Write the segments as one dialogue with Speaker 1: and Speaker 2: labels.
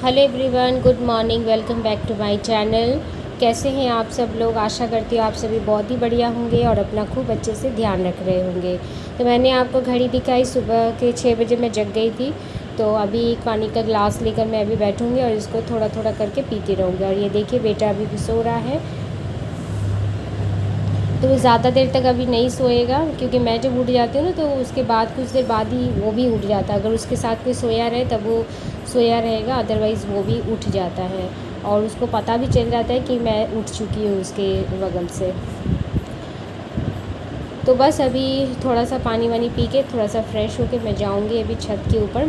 Speaker 1: Hello everyone, good morning. Welcome back to my channel. कैसे हैं आप सब लोग? आशा करती हूँ आप सभी बहुत ही बढ़िया होंगे और अपना खूब अच्छे से ध्यान रख रहे होंगे। तो मैंने आपको घड़ी दिखाई, सुबह के 6 बजे मैं जग गई थी। तो अभी एक पानी का ग्लास लेकर मैं अभी बैठूँगी और इसको थोड़ा थोड़ा करके पीती रहूँगी। और ये देखिए, बेटा अभी भी सो रहा है, तो वो ज़्यादा देर तक अभी नहीं सोएगा, क्योंकि मैं जब उठ जाती हूँ ना तो उसके बाद कुछ देर बाद ही वो भी उठ जाता है। अगर उसके साथ कोई सोया रहे तब वो सोया रहेगा, अदरवाइज़ वो भी उठ जाता है और उसको पता भी चल जाता है कि मैं उठ चुकी हूँ उसके बगल से। तो बस अभी थोड़ा सा पानी वानी पी के थोड़ा सा फ्रेश होके मैं जाऊँगी अभी छत के ऊपर।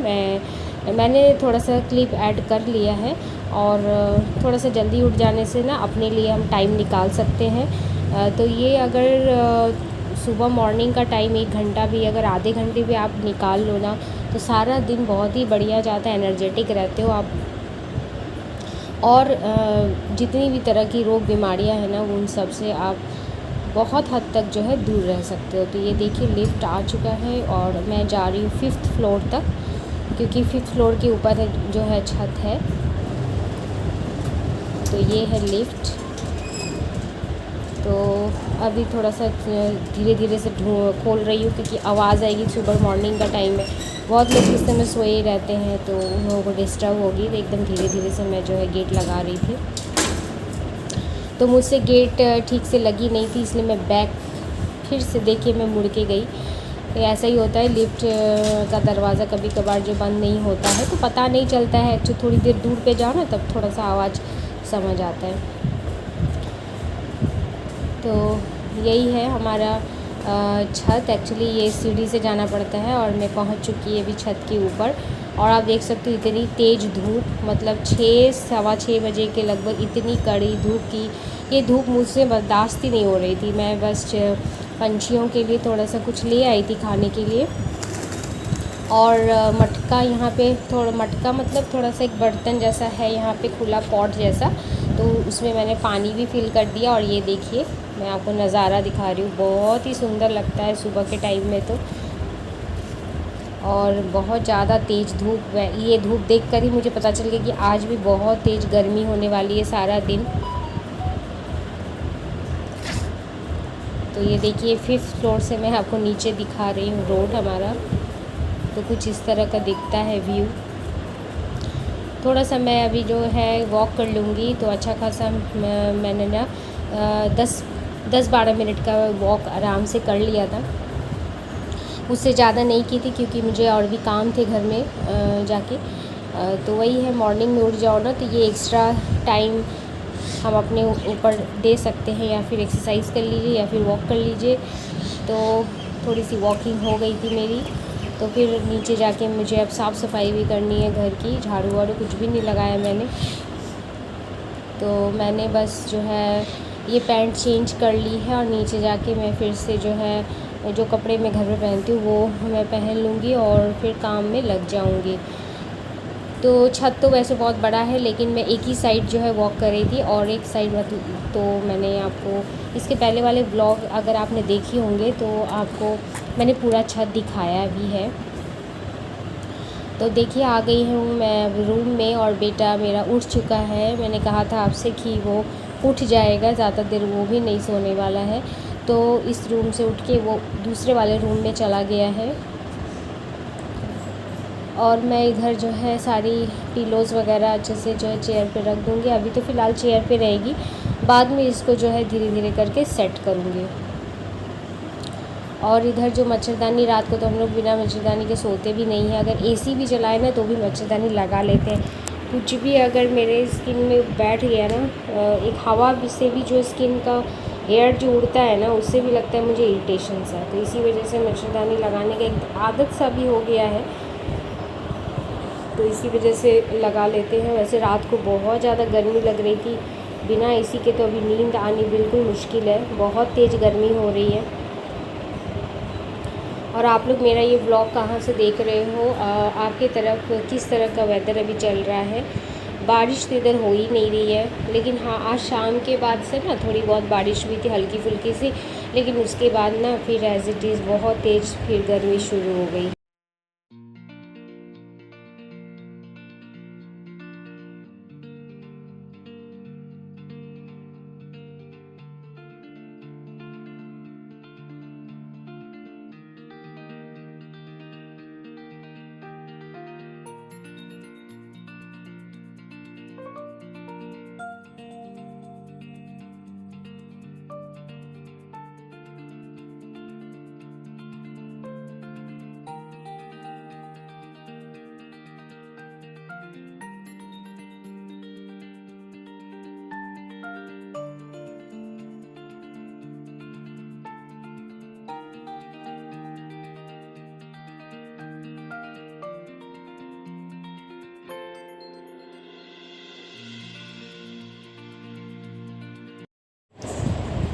Speaker 1: मैंने थोड़ा सा क्लिप ऐड कर लिया है और थोड़ा सा जल्दी उठ जाने से ना अपने लिए हम टाइम निकाल सकते हैं। तो ये अगर सुबह मॉर्निंग का टाइम 1 घंटा भी, अगर आधे घंटे भी आप निकाल लो ना, तो सारा दिन बहुत ही बढ़िया जाता है, एनर्जेटिक रहते हो आप। और जितनी भी तरह की रोग बीमारियां हैं ना, उन सब से आप बहुत हद तक जो है दूर रह सकते हो। तो ये देखिए, लिफ्ट आ चुका है और मैं जा रही हूँ 5th फ्लोर तक, क्योंकि 5th फ्लोर के ऊपर जो है छत है। तो ये है लिफ्ट। तो अभी थोड़ा सा धीरे धीरे से खोल रही हूँ, क्योंकि आवाज़ आएगी, सुबह मॉर्निंग का टाइम है, बहुत लोग इस समय सोए रहते हैं तो उन लोगों को डिस्टर्ब होगी। तो एकदम धीरे धीरे से मैं जो है गेट लगा रही थी, तो मुझसे गेट ठीक से लगी नहीं थी, इसलिए मैं बैक फिर से देखिए मैं मुड़ के गई। तो ऐसा ही होता है, लिफ्ट का दरवाज़ा कभी कभार जो बंद नहीं होता है तो पता नहीं चलता है। जो थोड़ी देर दूर पे जाओ ना, तब थोड़ा सा आवाज़ समझ आता है। तो यही है हमारा छत। एक्चुअली ये सीढ़ी से जाना पड़ता है और मैं पहुंच चुकी है अभी छत के ऊपर। और आप देख सकते हो इतनी तेज़ धूप, मतलब 6 सवा 6 बजे के लगभग इतनी कड़ी धूप की ये धूप मुझसे बर्दाश्त ही नहीं हो रही थी। मैं बस पंछियों के लिए थोड़ा सा कुछ ले आई थी खाने के लिए। और मटका यहाँ पे, थोड़ा मटका मतलब थोड़ा सा एक बर्तन जैसा है यहाँ पे, खुला पॉट जैसा, तो उसमें मैंने पानी भी फिल कर दिया। और ये देखिए, मैं आपको नज़ारा दिखा रही हूँ, बहुत ही सुंदर लगता है सुबह के टाइम में तो। और बहुत ज़्यादा तेज़ धूप है, ये धूप देखकर ही मुझे पता चल गया कि आज भी बहुत तेज़ गर्मी होने वाली है सारा दिन। तो ये देखिए, 5th फ्लोर से मैं आपको नीचे दिखा रही हूँ रोड हमारा। तो कुछ इस तरह का दिखता है व्यू। थोड़ा सा मैं अभी जो है वॉक कर लूँगी तो अच्छा खासा मैंने ना 10-12 मिनट का वॉक आराम से कर लिया था। उससे ज़्यादा नहीं की थी, क्योंकि मुझे और भी काम थे घर में जाके। तो वही है, मॉर्निंग में उठ जाओ ना तो ये एक्स्ट्रा टाइम हम अपने ऊपर दे सकते हैं, या फिर एक्सरसाइज कर लीजिए या फिर वॉक कर लीजिए। तो थोड़ी सी वॉकिंग हो गई थी मेरी। तो फिर नीचे जाके मुझे अब साफ़ सफाई भी करनी है घर की, झाड़ू वाड़ू कुछ भी नहीं लगाया मैंने। तो मैंने बस जो है ये पैंट चेंज कर ली है और नीचे जाके मैं फिर से जो है जो कपड़े मैं घर में पहनती हूँ वो मैं पहन लूँगी और फिर काम में लग जाऊँगी। तो छत तो वैसे बहुत बड़ा है, लेकिन मैं एक ही साइड जो है वॉक कर रही थी, और एक साइड मतलब तो मैंने आपको इसके पहले वाले ब्लॉग अगर आपने देखे होंगे तो आपको मैंने पूरा छत दिखाया भी है। तो देखिए, आ गई हूँ मैं रूम में और बेटा मेरा उठ चुका है। मैंने कहा था आपसे कि वो उठ जाएगा, ज़्यादा देर वो भी नहीं सोने वाला है। तो इस रूम से उठ के वो दूसरे वाले रूम में चला गया है। और मैं इधर जो है सारी पिलोज़ वगैरह अच्छे से जो है चेयर पे रख दूँगी। अभी तो फ़िलहाल चेयर पे रहेगी, बाद में इसको जो है धीरे धीरे करके सेट करूँगी। और इधर जो मच्छरदानी, रात को तो हम लोग बिना मच्छरदानी के सोते भी नहीं हैं। अगर एसी भी चलाए ना तो भी मच्छरदानी लगा लेते हैं। कुछ भी अगर मेरे स्किन में बैठ गया ना, एक हवा से भी जो स्किन का एयर जो उड़ता है ना, उससे भी लगता है मुझे इरिटेशन सा। तो इसी वजह से मच्छरदानी लगाने का एक आदत सा भी हो गया है, तो इसी वजह से लगा लेते हैं। वैसे रात को बहुत ज़्यादा गर्मी लग रही थी, बिना एसी के तो अभी नींद आनी बिल्कुल मुश्किल है, बहुत तेज़ गर्मी हो रही है। और आप लोग मेरा ये ब्लॉग कहाँ से देख रहे हो? आपके तरफ किस तरह का वेदर अभी चल रहा है? बारिश तो इधर हो ही नहीं रही है, लेकिन हाँ, आज शाम के बाद से ना थोड़ी बहुत बारिश हुई थी, हल्की फुल्की सी। लेकिन उसके बाद ना फिर एज़ इट इज़ बहुत तेज़ फिर गर्मी शुरू हो गई।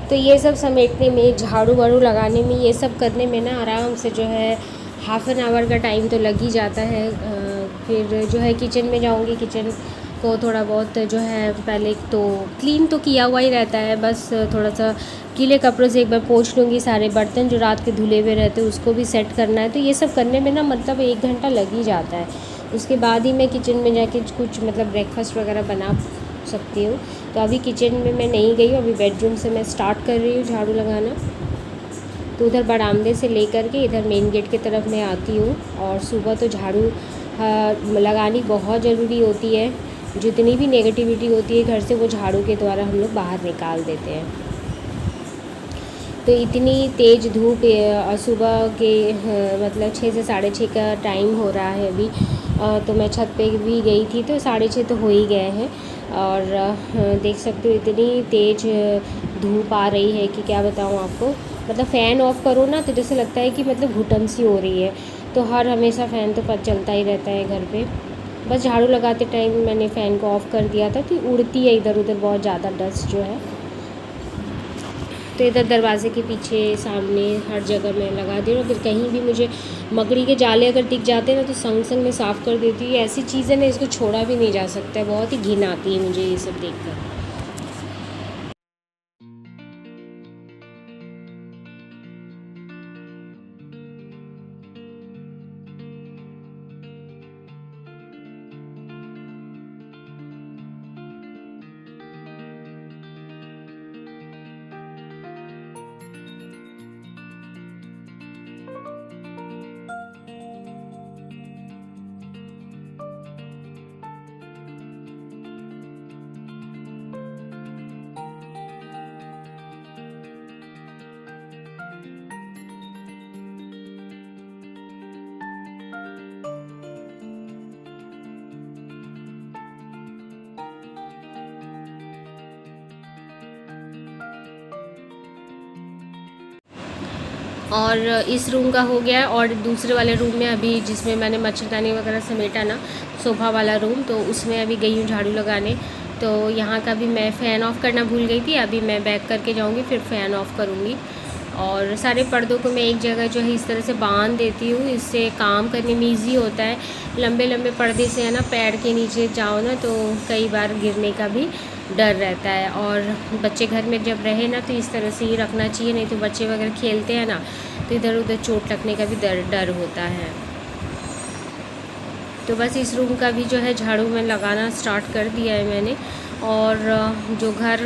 Speaker 1: तो ये सब समेटने में, झाड़ू वाड़ू लगाने में, ये सब करने में ना आराम से जो है हाफ़ एन आवर का टाइम तो लग ही जाता है। फिर जो है किचन में जाऊँगी, किचन को थोड़ा बहुत जो है पहले तो क्लीन तो किया हुआ ही रहता है, बस थोड़ा सा गीले कपड़ों से एक बार पोंछ लूँगी। सारे बर्तन जो रात के धुले हुए रहते हैं उसको भी सेट करना है, तो ये सब करने में ना मतलब 1 घंटा लग ही जाता है। उसके बाद ही मैं किचन में जाके कुछ मतलब ब्रेकफास्ट वगैरह बना सकती हूँ। तो अभी किचन में मैं नहीं गई हूँ, अभी बेडरूम से मैं स्टार्ट कर रही हूँ झाड़ू लगाना। तो उधर बरामदे से लेकर के इधर मेन गेट की तरफ मैं आती हूँ। और सुबह तो झाड़ू लगानी बहुत ज़रूरी होती है। जितनी भी नेगेटिविटी होती है घर से, वो झाड़ू के द्वारा हम लोग बाहर निकाल देते हैं। तो इतनी तेज़ धूप सुबह के मतलब 6 से 6:30 का टाइम हो रहा है अभी। तो मैं छत पे भी गई थी, तो 6:30 तो हो ही गए हैं। और देख सकते हो इतनी तेज़ धूप आ रही है कि क्या बताऊँ आपको। मतलब फ़ैन ऑफ़ करो ना तो जैसे लगता है कि मतलब घुटन सी हो रही है। तो हमेशा फ़ैन तो चलता ही रहता है घर पे। बस झाड़ू लगाते टाइम मैंने फ़ैन को ऑफ़ कर दिया था, तो उड़ती है इधर उधर बहुत ज़्यादा डस्ट जो है। तो इधर दरवाज़े के पीछे, सामने, हर जगह मैं लगा दी हूँ। अगर कहीं भी मुझे मकड़ी के जाले अगर दिख जाते हैं ना, तो संग संग मैं साफ़ कर देती हूँ। ऐसी चीज़ें ना, इसको छोड़ा भी नहीं जा सकता है। बहुत ही घिन आती है मुझे ये सब देखकर। और इस रूम का हो गया है। और दूसरे वाले रूम में अभी, जिसमें मैंने मच्छरदानी वगैरह समेटा ना, सोफ़ा वाला रूम, तो उसमें अभी गई हूँ झाड़ू लगाने। तो यहाँ का भी मैं फ़ैन ऑफ़ करना भूल गई थी। अभी मैं बैक करके जाऊँगी, फिर फ़ैन ऑफ़ करूँगी। और सारे पर्दों को मैं एक जगह जो है इस तरह से बांध देती हूँ, इससे काम करने में ईज़ी होता है। लंबे लंबे पर्दे से है ना, पैर के नीचे जाओ ना तो कई बार गिरने का भी डर रहता है। और बच्चे घर में जब रहे ना, तो इस तरह से ही रखना चाहिए, नहीं तो बच्चे वगैरह खेलते हैं ना, तो इधर उधर चोट लगने का भी डर होता है। तो बस इस रूम का भी जो है झाड़ू में लगाना स्टार्ट कर दिया है मैंने। और जो घर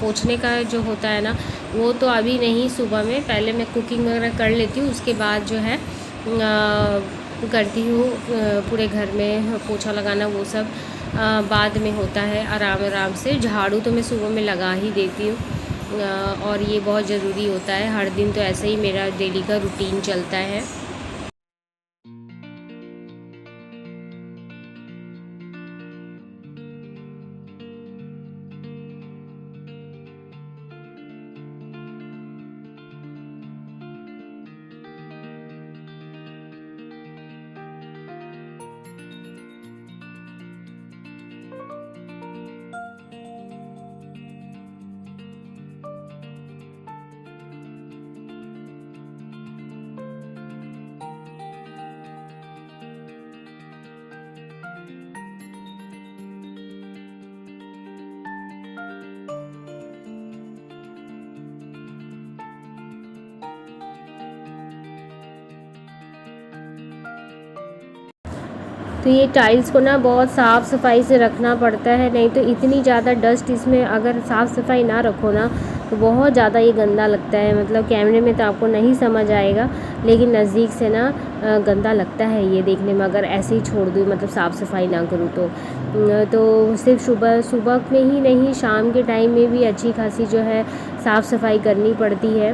Speaker 1: पोंछने का जो होता है ना, वो तो अभी नहीं, सुबह में पहले मैं कुकिंग वगैरह कर लेती हूँ, उसके बाद जो है करती हूँ पूरे घर में पोछा लगाना, वो सब बाद में होता है आराम आराम से। झाड़ू तो मैं सुबह में लगा ही देती हूँ। और ये बहुत ज़रूरी होता है, हर दिन तो ऐसे ही मेरा डेली का रूटीन चलता है। तो ये टाइल्स को ना बहुत साफ़ सफाई से रखना पड़ता है, नहीं तो इतनी ज़्यादा डस्ट इसमें, अगर साफ़ सफाई ना रखो ना तो बहुत ज़्यादा ये गंदा लगता है। मतलब कैमरे में तो आपको नहीं समझ आएगा, लेकिन नज़दीक से ना गंदा लगता है ये देखने में, अगर ऐसे ही छोड़ दूँ, मतलब साफ़ सफाई ना करूँ तो सिर्फ सुबह में ही नहीं, शाम के टाइम में भी अच्छी खासी जो है साफ़ सफाई करनी पड़ती है।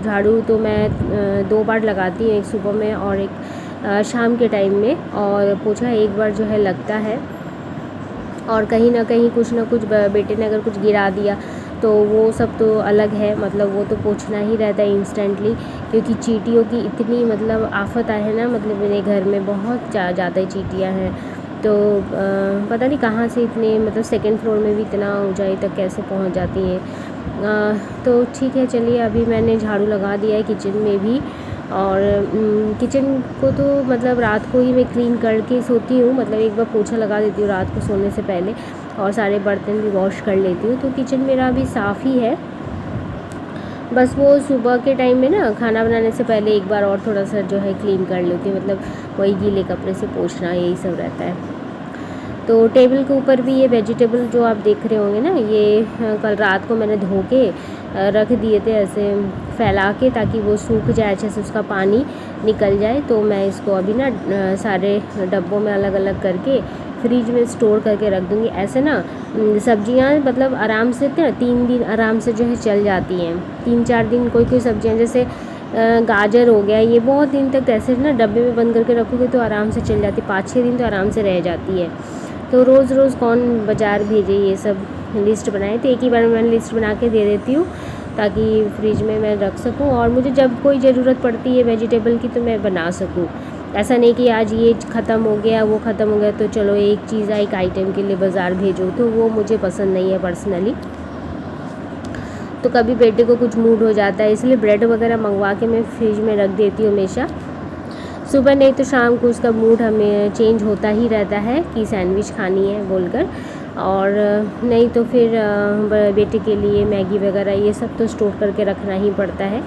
Speaker 1: झाड़ू तो मैं 2 बार लगाती हूँ, एक सुबह में और एक शाम के टाइम में। और पोछा एक बार जो है लगता है। और कहीं ना कहीं कुछ ना कुछ बेटे ने अगर कुछ गिरा दिया तो वो सब तो अलग है, मतलब वो तो पोछना ही रहता है इंस्टेंटली, क्योंकि चींटियों की इतनी मतलब आफत है ना, मतलब मेरे घर में बहुत ज़्यादा चींटियाँ हैं। तो पता नहीं कहाँ से इतने, मतलब सेकंड फ्लोर में भी इतना ऊंचाई तक कैसे पहुंच जाती हैं। तो ठीक है, चलिए अभी मैंने झाड़ू लगा दिया है किचन में भी। और किचन को तो मतलब रात को ही मैं क्लीन करके सोती हूँ, मतलब एक बार पोछा लगा देती हूँ रात को सोने से पहले, और सारे बर्तन भी वॉश कर लेती हूँ। तो किचन मेरा अभी साफ़ ही है, बस वो सुबह के टाइम में ना खाना बनाने से पहले एक बार और थोड़ा सा जो है क्लीन कर लेती हूँ, मतलब वही गीले कपड़े से पोंछना, यही सब रहता है। तो टेबल के ऊपर भी ये वेजिटेबल जो आप देख रहे होंगे ना, ये कल रात को मैंने धो के रख दिए थे ऐसे फैला के, ताकि वो सूख जाए अच्छे से, उसका पानी निकल जाए। तो मैं इसको अभी ना सारे डब्बों में अलग अलग करके फ्रिज में स्टोर करके रख दूँगी। ऐसे ना सब्जियां मतलब आराम से 3 दिन आराम से जो है चल जाती हैं, 3-4 दिन। कोई सब्जियां जैसे गाजर हो गया, ये बहुत दिन तक ऐसे ना डब्बे में बंद करके रखोगे तो आराम से चल जाती, 5-6 दिन तो आराम से रह जाती है। तो रोज़ रोज़ कौन बाज़ार भेजे, ये सब लिस्ट बनाए, तो एक ही बार में मैंने लिस्ट बना के दे देती हूँ, ताकि फ्रिज में मैं रख सकूँ, और मुझे जब कोई ज़रूरत पड़ती है वेजिटेबल की तो मैं बना सकूँ। ऐसा नहीं कि आज ये ख़त्म हो गया, वो ख़त्म हो गया, तो चलो एक चीज़ एक आइटम के लिए बाज़ार भेजो, तो वो मुझे पसंद नहीं है पर्सनली। तो कभी बेटे को कुछ मूड हो जाता है, इसलिए ब्रेड वगैरह मंगवा के मैं फ्रिज में रख देती हूँ हमेशा। सुबह नहीं तो शाम को उसका मूड हमें चेंज होता ही रहता है कि सैंडविच खानी है बोलकर, और नहीं तो फिर बेटे के लिए मैगी वगैरह ये सब तो स्टोर करके रखना ही पड़ता है।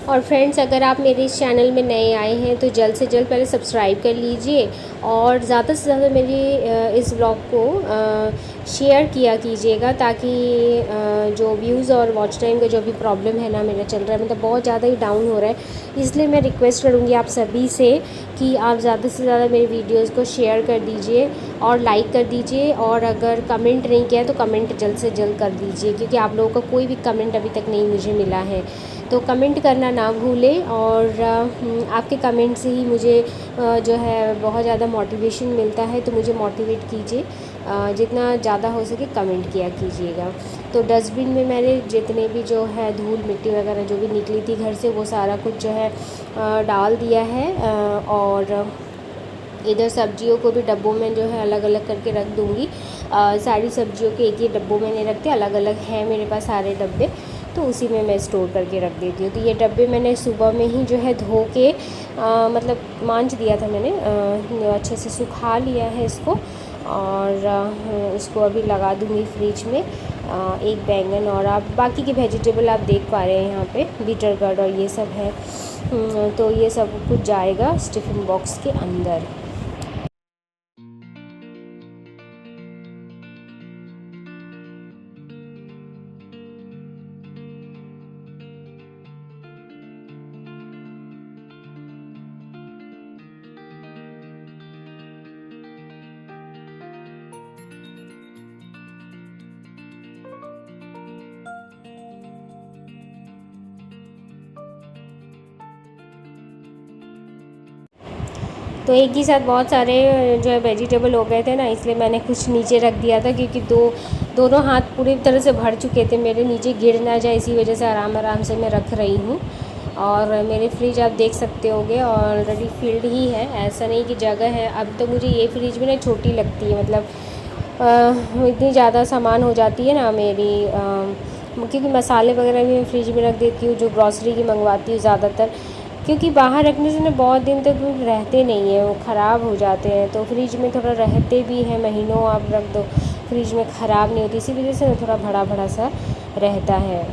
Speaker 1: और फ्रेंड्स, अगर आप मेरे इस चैनल में नए आए हैं तो जल्द से जल्द पहले सब्सक्राइब कर लीजिए, और ज़्यादा से ज़्यादा मेरी इस ब्लॉग को शेयर किया कीजिएगा, ताकि जो व्यूज़ और वॉच टाइम का जो भी प्रॉब्लम है ना मेरा चल रहा है, मतलब बहुत ज़्यादा ही डाउन हो रहा है। इसलिए मैं रिक्वेस्ट करूँगी आप सभी से कि आप ज़्यादा से ज़्यादा मेरी वीडियोज़ को शेयर कर दीजिए और लाइक कर दीजिए, और अगर कमेंट नहीं किया तो कमेंट जल्द से जल्द कर दीजिए, क्योंकि आप लोगों का कोई भी कमेंट अभी तक नहीं मुझे मिला है। तो कमेंट करना ना भूलें, और आपके कमेंट से ही मुझे जो है बहुत ज़्यादा मोटिवेशन मिलता है, तो मुझे मोटिवेट कीजिए, जितना ज़्यादा हो सके कमेंट किया कीजिएगा। तो डस्टबिन में मैंने जितने भी जो है धूल मिट्टी वगैरह जो भी निकली थी घर से, वो सारा कुछ जो है डाल दिया है, और इधर सब्जियों को भी डब्बों में जो है अलग अलग करके रख दूँगी। सारी सब्जियों के एक ही डब्बों में नहीं रखते, अलग अलग है मेरे पास सारे डब्बे, तो उसी में मैं स्टोर करके रख देती हूँ। तो ये डब्बे मैंने सुबह में ही जो है धो के मतलब मांज दिया था मैंने, अच्छे से सुखा लिया है इसको, और इसको अभी लगा दूँगी फ्रिज में। एक बैंगन और आप बाकी के वेजिटेबल आप देख पा रहे हैं यहाँ पे, बीटर गार्ड और ये सब है, तो ये सब कुछ जाएगा टिफ़िन बॉक्स के अंदर। तो एक ही साथ बहुत सारे जो है वेजिटेबल हो गए थे ना, इसलिए मैंने कुछ नीचे रख दिया था, क्योंकि दोनों हाथ पूरी तरह से भर चुके थे मेरे, नीचे गिर ना जाए इसी वजह से आराम आराम से मैं रख रही हूँ। और मेरे फ्रिज आप देख सकते होंगे ऑलरेडी फिल्ड ही है, ऐसा नहीं कि जगह है। अब तो मुझे ये फ्रिज भी ना छोटी लगती है, मतलब इतनी ज़्यादा सामान हो जाती है ना मेरी, क्योंकि मसाले वगैरह भी मैं फ्रिज में रख देती हूँ, जो ग्रॉसरी की मंगवाती हूँ ज़्यादातर, क्योंकि बाहर रखने से ना बहुत दिन तक वो रहते नहीं हैं, वो ख़राब हो जाते हैं। तो फ्रिज में थोड़ा रहते भी हैं, महीनों आप रख दो फ्रिज में ख़राब नहीं होती, इसी वजह से ना थोड़ा बड़ा बड़ा सा रहता है।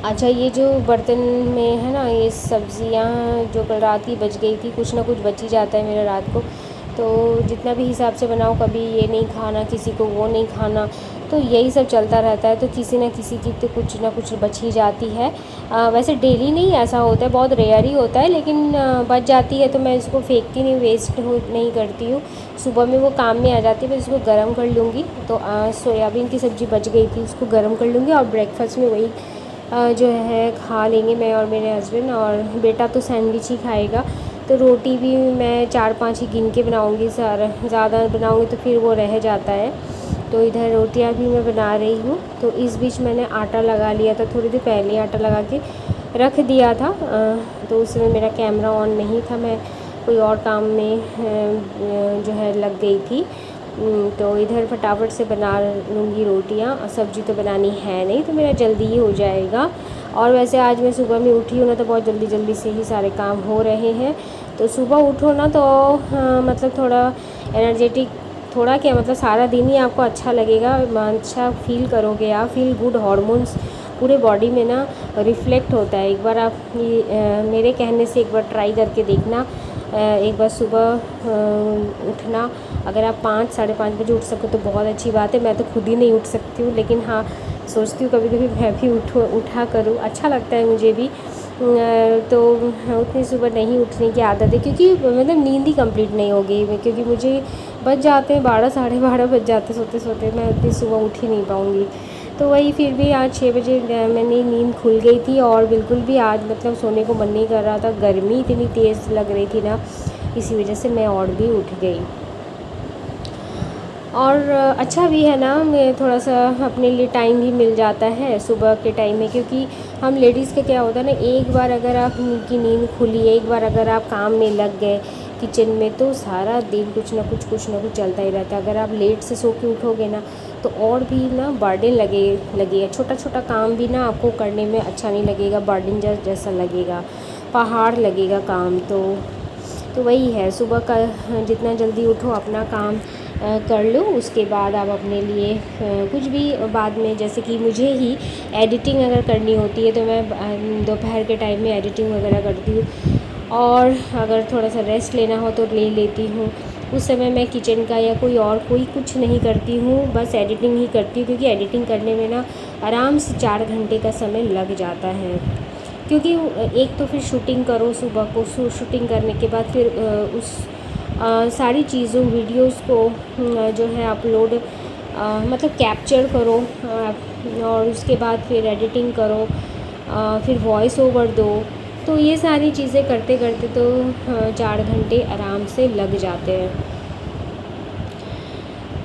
Speaker 1: अच्छा, ये जो बर्तन में है ना, ये सब्ज़ियाँ जो कल रात की बच गई थी, कुछ ना कुछ बच ही जाता है मेरा रात को, तो जितना भी हिसाब से बनाओ, कभी ये नहीं खाना, किसी को वो नहीं खाना, तो यही सब चलता रहता है। तो किसी न किसी की तो कुछ ना कुछ बच ही जाती है। वैसे डेली नहीं ऐसा होता है, बहुत रेयर ही होता है, लेकिन बच जाती है तो मैं इसको फेंकती नहीं, वेस्ट नहीं करती हूँ। सुबह में वो काम में आ जाती है, मैं इसको गर्म कर लूँगी। तो सोयाबीन की सब्ज़ी बच गई थी, उसको गर्म कर लूँगी और ब्रेकफास्ट में वही जो है खा लेंगे मैं और मेरे हस्बैंड। और बेटा तो सैंडविच ही खाएगा। तो रोटी भी मैं 4-5 ही गिन के बनाऊँगी, ज़्यादा बनाऊँगी तो फिर वो रह जाता है। तो इधर रोटियां भी मैं बना रही हूँ। तो इस बीच मैंने आटा लगा लिया था, थोड़ी देर पहले आटा लगा के रख दिया था। तो उस समय मेरा कैमरा ऑन नहीं था, मैं कोई और काम में जो है लग गई थी। तो इधर फटाफट से बना लूँगी रोटियाँ। सब्ज़ी तो बनानी है नहीं, तो मेरा जल्दी ही हो जाएगा। और वैसे आज मैं सुबह में उठी हूँ ना, तो बहुत जल्दी जल्दी से ही सारे काम हो रहे हैं। तो सुबह उठो ना तो मतलब थोड़ा एनर्जेटिक, थोड़ा क्या मतलब सारा दिन ही आपको अच्छा लगेगा, अच्छा फील करोगे आप, फील गुड हार्मोन्स पूरे बॉडी में ना रिफ्लेक्ट होता है। एक बार आप मेरे कहने से एक बार ट्राई करके देखना। एक बार सुबह उठना, अगर आप 5-5:30 बजे उठ सको तो बहुत अच्छी बात है। मैं तो खुद ही नहीं उठ सकती हूँ, लेकिन हाँ सोचती हूँ कभी कभी मैं भी उठा करूँ, अच्छा लगता है मुझे भी। तो उतनी सुबह नहीं उठने की आदत है, क्योंकि मतलब नींद ही कंप्लीट नहीं होगी, क्योंकि मुझे बज जाते हैं 12-12:30 बज जाते सोते सोते, मैं उतनी सुबह उठ ही नहीं पाऊँगी। तो वही फिर भी आज 6 बजे मैंने नींद खुल गई थी और बिल्कुल भी आज मतलब सोने को मन नहीं कर रहा था। गर्मी इतनी तेज़ लग रही थी ना, इसी वजह से मैं और भी उठ गई। और अच्छा भी है ना, मैं थोड़ा सा अपने लिए टाइम भी मिल जाता है सुबह के टाइम में। क्योंकि हम लेडीज़ का क्या होता है ना, एक बार अगर आपकी नींद खुली, एक बार अगर आप काम में लग गए किचन में, तो सारा दिन कुछ ना कुछ चलता ही रहता है। अगर आप लेट से सो के उठोगे ना, तो और भी ना बर्डन लगेगा, छोटा छोटा काम भी ना आपको करने में अच्छा नहीं लगेगा, बर्डन जैसा लगेगा, पहाड़ लगेगा काम। तो वही है, सुबह का जितना जल्दी उठो, अपना काम कर लो, उसके बाद आप अपने लिए कुछ भी बाद में, जैसे कि मुझे ही एडिटिंग अगर करनी होती है तो मैं दोपहर के टाइम में एडिटिंग वगैरह करती हूँ। और अगर थोड़ा सा रेस्ट लेना हो तो ले लेती हूँ। उस समय मैं किचन का या कोई कुछ नहीं करती हूँ, बस एडिटिंग ही करती हूँ। क्योंकि एडिटिंग करने में ना आराम से 4 घंटे का समय लग जाता है। क्योंकि एक तो फिर शूटिंग करो, सुबह को शूटिंग करने के बाद फिर उस सारी चीज़ों वीडियोस को जो है अपलोड मतलब कैप्चर करो, और उसके बाद फिर एडिटिंग करो, फिर वॉइस ओवर दो। तो ये सारी चीज़ें करते करते तो 4 घंटे आराम से लग जाते हैं।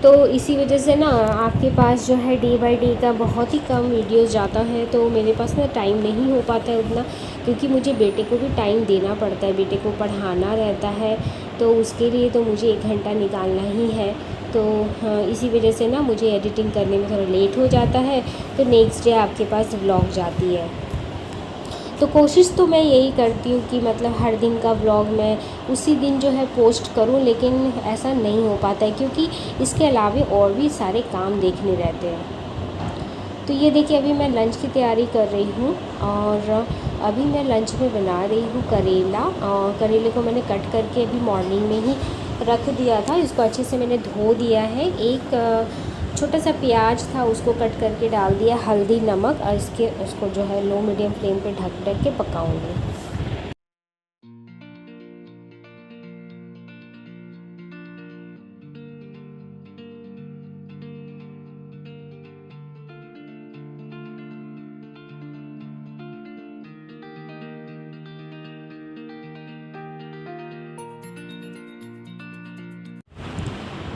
Speaker 1: तो इसी वजह से ना आपके पास जो है डे बाय डे का बहुत ही कम वीडियोस जाता है। तो मेरे पास ना टाइम नहीं हो पाता है उतना, क्योंकि मुझे बेटे को भी टाइम देना पड़ता है, बेटे को पढ़ाना रहता है। तो उसके लिए तो मुझे 1 घंटा निकालना ही है। तो इसी वजह से ना मुझे एडिटिंग करने में थोड़ा लेट हो जाता है। तो नेक्स्ट डे आपके पास व्लॉग जाती है। तो कोशिश तो मैं यही करती हूँ कि मतलब हर दिन का व्लॉग मैं उसी दिन जो है पोस्ट करूँ, लेकिन ऐसा नहीं हो पाता है, क्योंकि इसके अलावा और भी सारे काम देखने रहते हैं। तो ये देखिए, अभी मैं लंच की तैयारी कर रही हूँ, और अभी मैं लंच में बना रही हूँ करेला। और करेले को मैंने कट करके अभी मॉर्निंग में ही रख दिया था, इसको अच्छे से मैंने धो दिया है। एक छोटा सा प्याज था, उसको कट करके डाल दिया, हल्दी नमक, और उसको जो है लो मीडियम फ्लेम पे ढक के पकाऊंगी।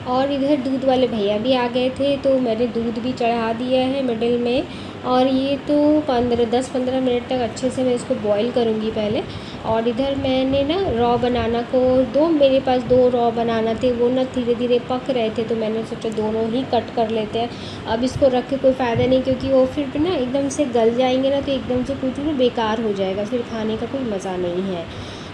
Speaker 1: और इधर दूध वाले भैया भी आ गए थे, तो मैंने दूध भी चढ़ा दिया है मिडिल में। और ये तो 10-15 मिनट तक अच्छे से मैं इसको बॉईल करूँगी पहले। और इधर मैंने ना रॉ बनाना को मेरे पास 2 रॉ बनाना थे, वो ना धीरे धीरे पक रहे थे, तो मैंने सोचा दोनों ही कट कर लेते हैं। अब इसको रख के कोई फ़ायदा नहीं, क्योंकि वो फिर ना एकदम से गल जाएंगे ना, तो एकदम से कुछ ना बेकार हो जाएगा, फिर खाने का कोई मज़ा नहीं है।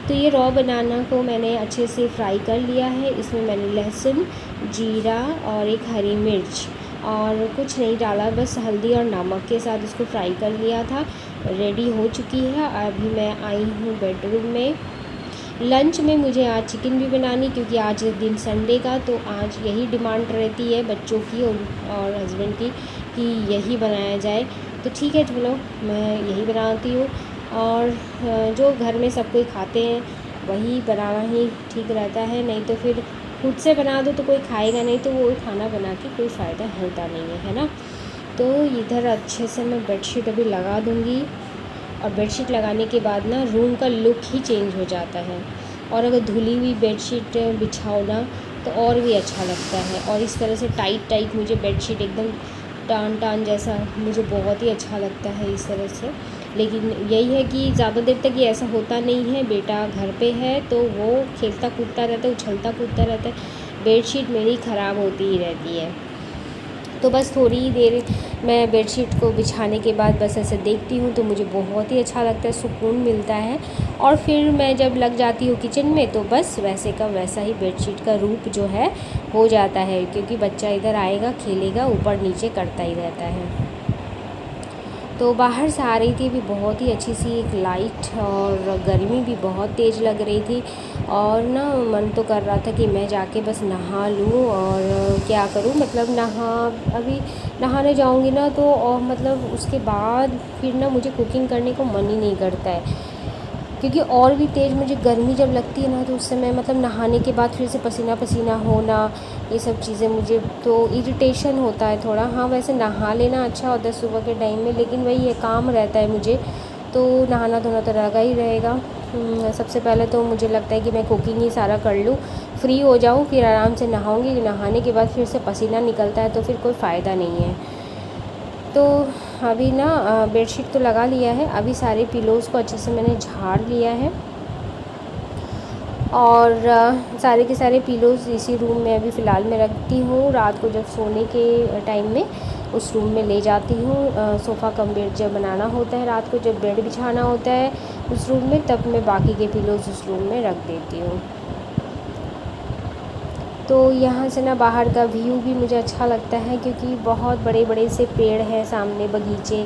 Speaker 1: तो ये रॉ बनाना को मैंने अच्छे से फ्राई कर लिया है। इसमें मैंने लहसुन, जीरा और एक हरी मिर्च और कुछ नहीं डाला, बस हल्दी और नमक के साथ इसको फ्राई कर लिया था। रेडी हो चुकी है। अभी मैं आई हूँ बेडरूम में। लंच में मुझे आज चिकन भी बनानी, क्योंकि आज दिन संडे का, तो आज यही डिमांड रहती है बच्चों की और हस्बैंड की कि यही बनाया जाए। तो ठीक है, चलो मैं यही बनाती हूँ। और जो घर में सब कोई खाते हैं वही बनाना ही ठीक रहता है, नहीं तो फिर खुद से बना दो तो कोई खाएगा नहीं, तो वो खाना बना के कोई फ़ायदा होता नहीं है ना। तो इधर अच्छे से मैं बेडशीट अभी लगा दूँगी, और बेडशीट लगाने के बाद ना रूम का लुक ही चेंज हो जाता है। और अगर धुली हुई बेडशीट बिछाओ ना तो और भी अच्छा लगता है। और इस तरह से टाइट टाइट मुझे बेडशीट एकदम टान टान जैसा मुझे बहुत ही अच्छा लगता है इस तरह से। लेकिन यही है कि ज़्यादा देर तक ये ऐसा होता नहीं है। बेटा घर पे है तो वो खेलता कूदता रहता है, उछलता कूदता रहता है, बेडशीट मेरी ख़राब होती ही रहती है। तो बस थोड़ी ही देर मैं बेडशीट को बिछाने के बाद बस ऐसे देखती हूँ तो मुझे बहुत ही अच्छा लगता है, सुकून मिलता है। और फिर मैं जब लग जाती हूँ किचन में तो बस वैसे का वैसा ही बेडशीट का रूप जो है हो जाता है, क्योंकि बच्चा इधर आएगा, खेलेगा, ऊपर नीचे करता ही रहता है। तो बाहर से आ रही थी अभी बहुत ही अच्छी सी एक लाइट, और गर्मी भी बहुत तेज़ लग रही थी। और ना मन तो कर रहा था कि मैं जाके बस नहा लूँ, और क्या करूँ, मतलब अभी नहाने जाऊँगी ना तो और मतलब उसके बाद फिर ना मुझे कुकिंग करने को मन ही नहीं करता है। क्योंकि और भी तेज़ मुझे गर्मी जब लगती है ना तो उस समय मतलब नहाने के बाद फिर से पसीना पसीना होना, ये सब चीज़ें मुझे तो इरिटेशन होता है थोड़ा। हाँ, वैसे नहा लेना अच्छा होता है सुबह के टाइम में, लेकिन वही है, काम रहता है मुझे, तो नहाना धोना तो लगा ही रहेगा। सबसे पहले तो मुझे लगता है कि मैं कुकिंग ही सारा कर लूँ, फ्री हो जाऊँ, फिर आराम से नहाऊँगी। नहाने के बाद फिर से पसीना निकलता है तो फिर कोई फ़ायदा नहीं है। तो अभी ना बेडशीट तो लगा लिया है, अभी सारे पिलोज़ को अच्छे से मैंने झाड़ लिया है, और सारे के सारे पिलोज़ इसी रूम में अभी फ़िलहाल मैं रखती हूँ। रात को जब सोने के टाइम में उस रूम में ले जाती हूँ। सोफ़ा कम बेड जब बनाना होता है, रात को जब बेड बिछाना होता है उस रूम में, तब मैं बाकी के पिलोज़ उस रूम में रख देती हूँ। तो यहाँ से ना बाहर का व्यू भी मुझे अच्छा लगता है, क्योंकि बहुत बड़े बड़े से पेड़ हैं सामने, बगीचे,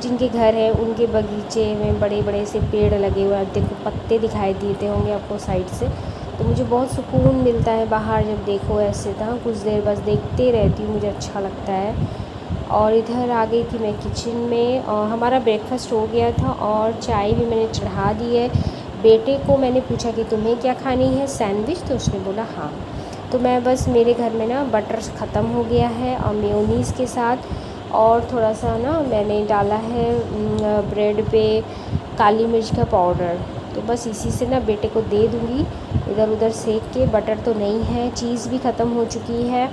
Speaker 1: जिनके घर है उनके बगीचे में बड़े बड़े से पेड़ लगे हुए हैं। देखो पत्ते दिखाई देते होंगे आपको साइड से, तो मुझे बहुत सुकून मिलता है बाहर जब देखो ऐसे था। कुछ देर बस देखते रहती हूँ, मुझे अच्छा लगता है। और इधर आ गई थी मैं किचन में, और हमारा ब्रेकफास्ट हो गया था और चाय भी मैंने चढ़ा दी है। बेटे को मैंने पूछा कि तुम्हें क्या खानी है, सैंडविच, तो उसने बोला हाँ। तो मैं बस, मेरे घर में ना बटर ख़त्म हो गया है, और मेयोनीज़ के साथ और थोड़ा सा ना मैंने डाला है ब्रेड पे काली मिर्च का पाउडर। तो बस इसी से ना बेटे को दे दूँगी इधर उधर सेक के। बटर तो नहीं है, चीज़ भी ख़त्म हो चुकी है,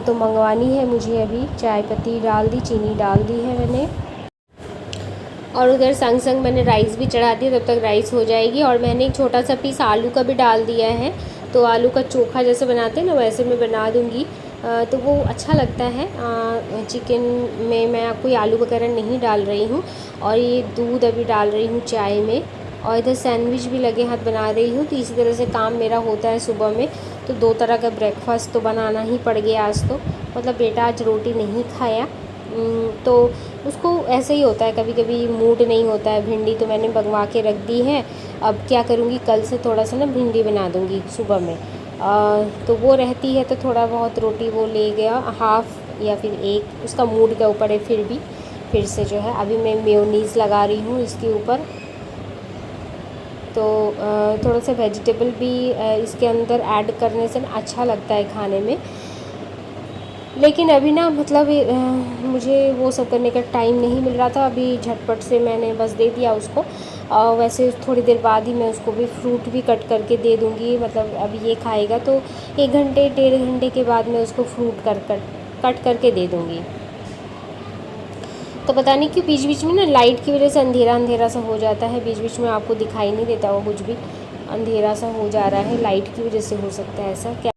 Speaker 1: तो मंगवानी है मुझे। अभी चाय पत्ती डाल दी, चीनी डाल दी है मैंने, और उधर संग संग मैंने राइस भी चढ़ा दिया, तब तक राइस हो जाएगी। और मैंने एक छोटा सा पीस आलू का भी डाल दिया है, तो आलू का चोखा जैसे बनाते हैं ना वैसे मैं बना दूँगी, तो वो अच्छा लगता है। चिकन में मैं कोई आलू वगैरह नहीं डाल रही हूँ, और ये दूध अभी डाल रही हूँ चाय में, और इधर सैंडविच भी लगे हाथ बना रही हूँ। तो इसी तरह से काम मेरा होता है सुबह में। तो 2 तरह का ब्रेकफास्ट तो बनाना ही पड़ गया आज तो, मतलब बेटा आज रोटी नहीं खाया, तो उसको ऐसे ही होता है, कभी कभी मूड नहीं होता है। भिंडी तो मैंने मंगवा के रख दी है, अब क्या करूँगी, कल से थोड़ा सा ना भिंडी बना दूँगी सुबह में। तो वो रहती है तो थोड़ा बहुत रोटी वो ले गया, हाफ़ या फिर एक, उसका मूड के ऊपर है। फिर से जो है अभी मैं मेयोनीज़ लगा रही हूँ इसके ऊपर, तो थोड़ा सा वेजिटेबल भी इसके अंदर ऐड करने से ना अच्छा लगता है खाने में। लेकिन अभी ना मतलब मुझे वो सब करने का टाइम नहीं मिल रहा था, अभी झटपट से मैंने बस दे दिया उसको। वैसे थोड़ी देर बाद ही मैं उसको भी फ्रूट भी कट करके दे दूँगी, मतलब अभी ये खाएगा तो 1 घंटे 1.5 घंटे के बाद मैं उसको फ्रूट कट करके दे दूँगी। तो पता नहीं क्यों बीच बीच में ना लाइट की वजह से अंधेरा अंधेरा सा हो जाता है, बीच बीच में आपको दिखाई नहीं देता वो कुछ भी, अंधेरा सा हो जा रहा है, लाइट की वजह से हो सकता है ऐसा क्या।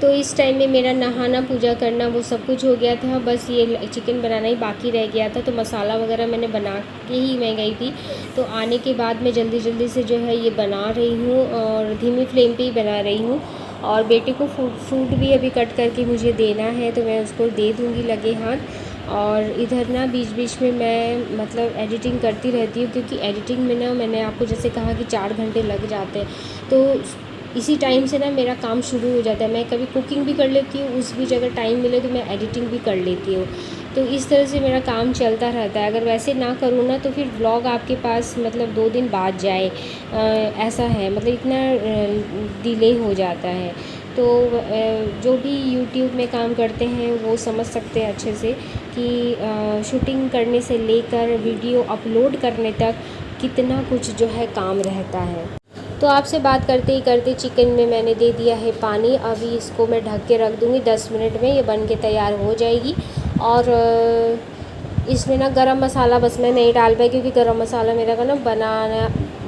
Speaker 1: तो इस टाइम में मेरा नहाना पूजा करना वो सब कुछ हो गया था, बस ये चिकन बनाना ही बाकी रह गया था। तो मसाला वगैरह मैंने बना के ही मैं गई थी, तो आने के बाद मैं जल्दी जल्दी से जो है ये बना रही हूँ और धीमी फ्लेम पे ही बना रही हूँ। और बेटे को फ्रूट भी अभी कट करके मुझे देना है, तो मैं उसको दे दूँगी लगे हाथ। और इधर ना बीच बीच में मैं मतलब एडिटिंग करती रहती हूँ, क्योंकि एडिटिंग में ना मैंने आपको जैसे कहा कि 4 घंटे लग जाते हैं, तो इसी टाइम से ना मेरा काम शुरू हो जाता है। मैं कभी कुकिंग भी कर लेती हूँ, उस बीच अगर टाइम मिले तो मैं एडिटिंग भी कर लेती हूँ। तो इस तरह से मेरा काम चलता रहता है। अगर वैसे ना करूँ ना तो फिर व्लॉग आपके पास मतलब 2 दिन बाद जाए, ऐसा है, मतलब इतना डिले हो जाता है। तो जो भी यूट्यूब में काम करते हैं वो समझ सकते हैं अच्छे से कि शूटिंग करने से लेकर वीडियो अपलोड करने तक कितना कुछ जो है काम रहता है। तो आपसे बात करते ही करते चिकन में मैंने दे दिया है पानी। अभी इसको मैं ढक के रख दूँगी, 10 मिनट में ये बन के तैयार हो जाएगी। और इसमें ना गरम मसाला बस मैं नहीं डाल पाई, क्योंकि गरम मसाला मेरा का ना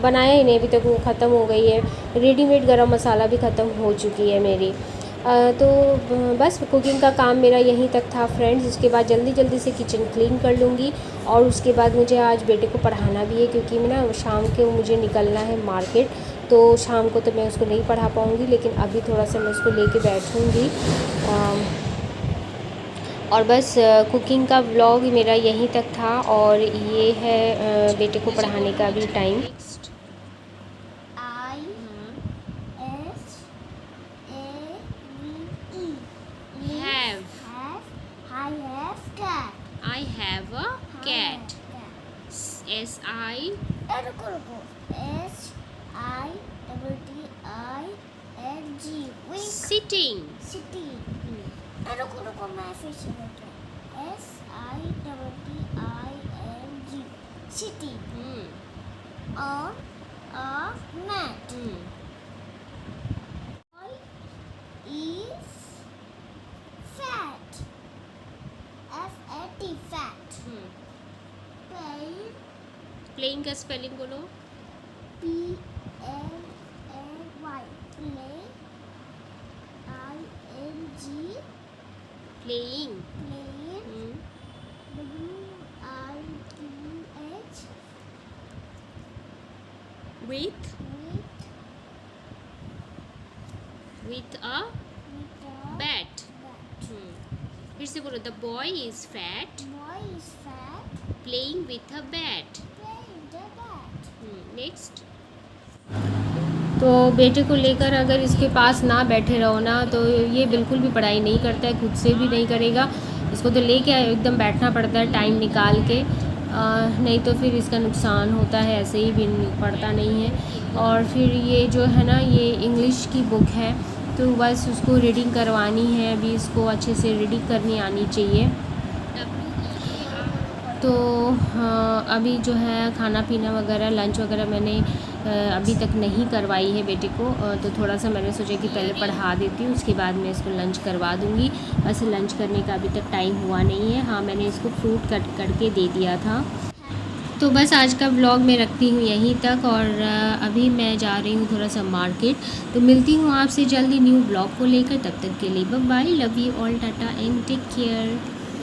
Speaker 1: बनाया ही नहीं अभी तक, वो ख़त्म हो गई है। रेडीमेड गरम मसाला भी ख़त्म हो चुकी है मेरी। तो बस कुकिंग का काम मेरा यहीं तक था फ्रेंड्स। उसके बाद जल्दी जल्दी से किचन क्लीन कर लूँगी। और उसके बाद मुझे आज बेटे को पढ़ाना भी है, क्योंकि मैं ना शाम के मुझे निकलना है मार्केट, तो शाम को तो मैं उसको नहीं पढ़ा पाऊँगी, लेकिन अभी थोड़ा सा मैं उसको लेके बैठूँगी। और बस कुकिंग का व्लॉग मेरा यहीं तक था। और ये है बेटे को पढ़ाने का भी time.
Speaker 2: I have a cat. S-I. Sitting.
Speaker 3: मैं फिर से SITTING sitting on a mat. Boy is fat. F-A-T fat.
Speaker 2: Playing का स्पेलिंग बोलो।
Speaker 3: P-L-A-Y play. I-N-G
Speaker 2: Playing.
Speaker 3: W-I-T-H
Speaker 2: With a bat. फिर से बोलो। The boy is fat.
Speaker 3: Boy is fat.
Speaker 2: Playing with a bat.
Speaker 3: Playing the bat.
Speaker 2: Next.
Speaker 1: तो बेटे को लेकर अगर इसके पास ना बैठे रहो ना तो ये बिल्कुल भी पढ़ाई नहीं करता है, खुद से भी नहीं करेगा। इसको तो लेके एकदम बैठना पड़ता है टाइम निकाल के, नहीं तो फिर इसका नुकसान होता है, ऐसे ही भी पढ़ता नहीं है। और फिर ये जो है ना ये इंग्लिश की बुक है, तो बस उसको रीडिंग करवानी है। अभी इसको अच्छे से रीडिंग करनी आनी चाहिए। तो अभी जो है खाना पीना वगैरह लंच वगैरह मैंने अभी तक नहीं करवाई है बेटे को, तो थोड़ा सा मैंने सोचा कि पहले पढ़ा देती हूँ, उसके बाद मैं इसको लंच करवा दूँगी। वैसे लंच करने का अभी तक टाइम हुआ नहीं है। हाँ, मैंने इसको फ्रूट कट करके दे दिया था। तो बस आज का व्लॉग मैं रखती हूँ यहीं तक, और अभी मैं जा रही हूँ थोड़ा सा मार्केट। तो मिलती हूँ आपसे जल्दी न्यू व्लॉग को लेकर। तब तक के लिए bye bye, love you all, tata and take care.